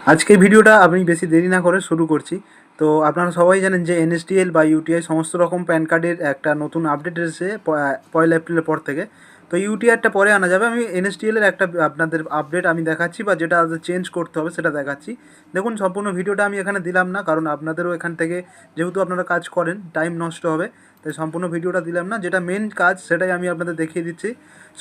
আজকে ভিডিওটা আমি বেশি দেরি না করে শুরু করছি। তো আপনারা সবাই জানেন যে এনএসডিএল বা ইউটিআই সমস্ত রকম প্যান কার্ডের একটা নতুন আপডেট এসেছে 1 এপ্রিলের পর থেকে। তো ইউটিআইটা পরে আনা যাবে। আমি এনএসডিএলের একটা আপনাদের আপডেট আমি দেখাচ্ছি বা যেটা চেঞ্জ করতে হবে সেটা দেখাচ্ছি। দেখুন, সম্পূর্ণ ভিডিওটা আমি এখানে দিলাম না, কারণ আপনাদেরও এখান থেকে যেহেতু আপনারা কাজ করেন টাইম নষ্ট হবে, তাই সম্পূর্ণ ভিডিওটা দিলাম না। যেটা মেন কাজ সেটাই আমি আপনাদের দেখিয়ে দিচ্ছি।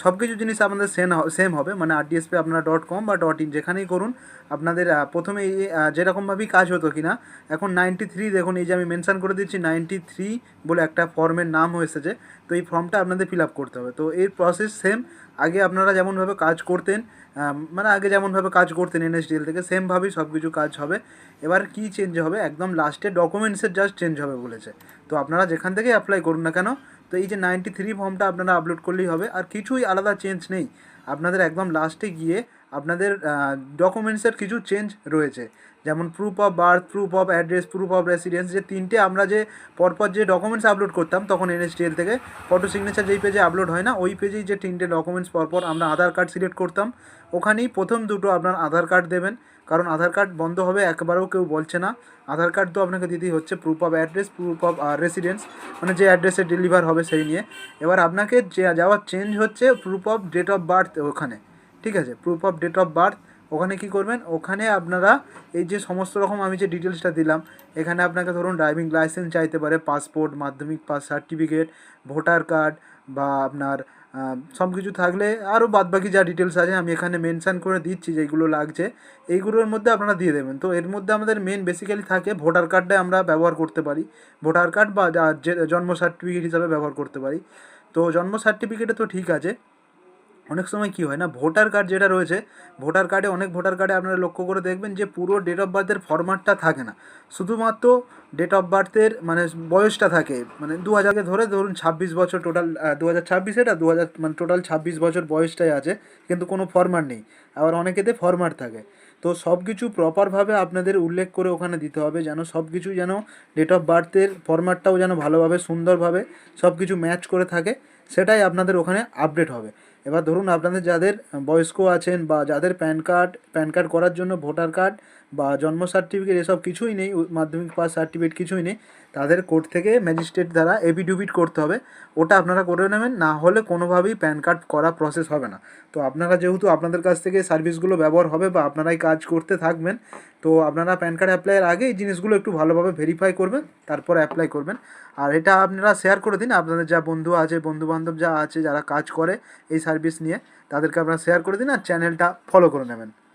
সব কিছু জিনিস আপনাদের সেম হবে, মানে RDSP আপনারা .com বা .in যেখানেই করুন আপনাদের প্রথমে এই যেরকমভাবেই কাজ হতো কি না, এখন 93 দেখুন, এই যে আমি মেনশান করে দিচ্ছি 93 বলে একটা ফর্মের নাম হয়েছে যে, তো এই ফর্মটা আপনাদের ফিল আপ করতে হবে। তো এর প্রসেস সেম। আগে আপনারা যেমনভাবে কাজ করতেন, মানে আগে যেমনভাবে কাজ করতেন এনএসডিএল থেকে, সেমভাবেই সব কিছু কাজ হবে। এবার কি চেঞ্জ হবে, একদম লাস্টে ডকুমেন্টসের জাস্ট চেঞ্জ হবে বলেছে। তো আপনারা যেখান থেকে অ্যাপ্লাই করুন না কেন, তো এই যে 93 ফর্মটা আপনারা আপলোড করলেই হবে, আর কিছুই আলাদা চেঞ্জ নেই। আপনাদের একদম লাস্টে গিয়ে আপনাদের ডকুমেন্টসের কিছু চেঞ্জ রয়েছে, যেমন proof of birth, proof of address, proof of residence, যে তিনটে আমরা যে পরপর যে ডকুমেন্টস আপলোড করতাম তখন এনএসডিএল থেকে, ফটো সিগনেচার যেই পেজে আপলোড হয় না ওই পেজেই যে তিনটে ডকুমেন্টস পরপর আমরা আধার কার্ড সিলেক্ট করতাম, ওখানেই প্রথম দুটো আপনার আধার কার্ড দেবেন, কারণ আধার কার্ড বন্ধ হবে একবারেও কেউ বলছে না। আধার কার্ড তো আপনাকে দিতেই হচ্ছে, proof of address, proof of residence, মানে যে অ্যাড্রেসে ডেলিভার হবে সেই নিয়ে। এবার আপনাকে যে যাওয়ার চেঞ্জ হচ্ছে proof of date of birth ওখানে, ঠিক আছে? Proof of date of birth ওখানে কী করবেন, ওখানে আপনারা এই যে সমস্ত রকম আমি যে ডিটেলসটা দিলাম, এখানে আপনাকে ধরুন ড্রাইভিং লাইসেন্স চাইতে পারে, পাসপোর্ট, মাধ্যমিক পাস সার্টিফিকেট, ভোটার কার্ড, বা আপনার সব কিছু থাকলে আরও বাদবাকি যা ডিটেলস আছে আমি এখানে মেনশান করে দিচ্ছি যেইগুলো লাগছে, এইগুলোর মধ্যে আপনারা দিয়ে দেবেন। তো এর মধ্যে আমাদের মেন বেসিক্যালি থাকে ভোটার কার্ডে আমরা ব্যবহার করতে পারি, ভোটার কার্ড বা যে জন্ম সার্টিফিকেট হিসাবে ব্যবহার করতে পারি। তো জন্ম সার্টিফিকেটে তো ঠিক আছে। অনেক সময় কী হয় না, ভোটার কার্ড যেটা রয়েছে, ভোটার কার্ডে অনেক ভোটার কার্ডে আপনারা লক্ষ্য করে দেখবেন যে পুরো ডেট অফ বার্থের ফরম্যাটটা থাকে না, শুধুমাত্র ডেট অফ বার্থের মানে বয়সটা থাকে, মানে 2000কে ধরে ধরুন 26 বছর টোটাল, 2026 এটা 2000 মানে টোটাল 26 বছর বয়সটাই আছে, কিন্তু কোনো ফরম্যাট নেই। আবার অনেকেতে ফরম্যাট থাকে। তো সব কিছু প্রপারভাবে আপনাদের উল্লেখ করে ওখানে দিতে হবে, যেন সব কিছু যেন ডেট অফ বার্থের ফরম্যাটটাও যেন ভালোভাবে সুন্দরভাবে সব কিছু ম্যাচ করে থাকে, সেটাই আপনাদের ওখানে আপডেট হবে। এবার ধরুন আপনাদের যাদের বয়স্ক আছেন বা যাদের প্যান কার্ড করার জন্য ভোটার কার্ড বা জন্ম সার্টিফিকেট এসব কিছুই নেই, মাধ্যমিক পাস সার্টিফিকেট কিছুই নেই, তাদের কোর্ট থেকে ম্যাজিস্ট্রেট দ্বারা এফিডেভিট করতে হবে। ওটা আপনারা করে নেবেন, না হলে কোনোভাবেই প্যান কার্ড করা প্রসেস হবে না। তো আপনারা যেহেতু আপনাদের কাছ থেকে সার্ভিসগুলো ব্যবহার হবে বা আপনারাই কাজ করতে থাকবেন, তো আপনারা প্যান কার্ড অ্যাপ্লাইয়ের আগে এই জিনিসগুলো একটু ভালোভাবে ভেরিফাই করবেন, তারপর অ্যাপ্লাই করবেন। আর এটা আপনারা শেয়ার করে দিন, আপনাদের যা বন্ধু আছে, বন্ধুবান্ধব যা আছে যারা কাজ করে এই সার্ভিস নিয়ে, তাদেরকে আপনারা শেয়ার করে দিন আর চ্যানেলটা ফলো করে নেবেন।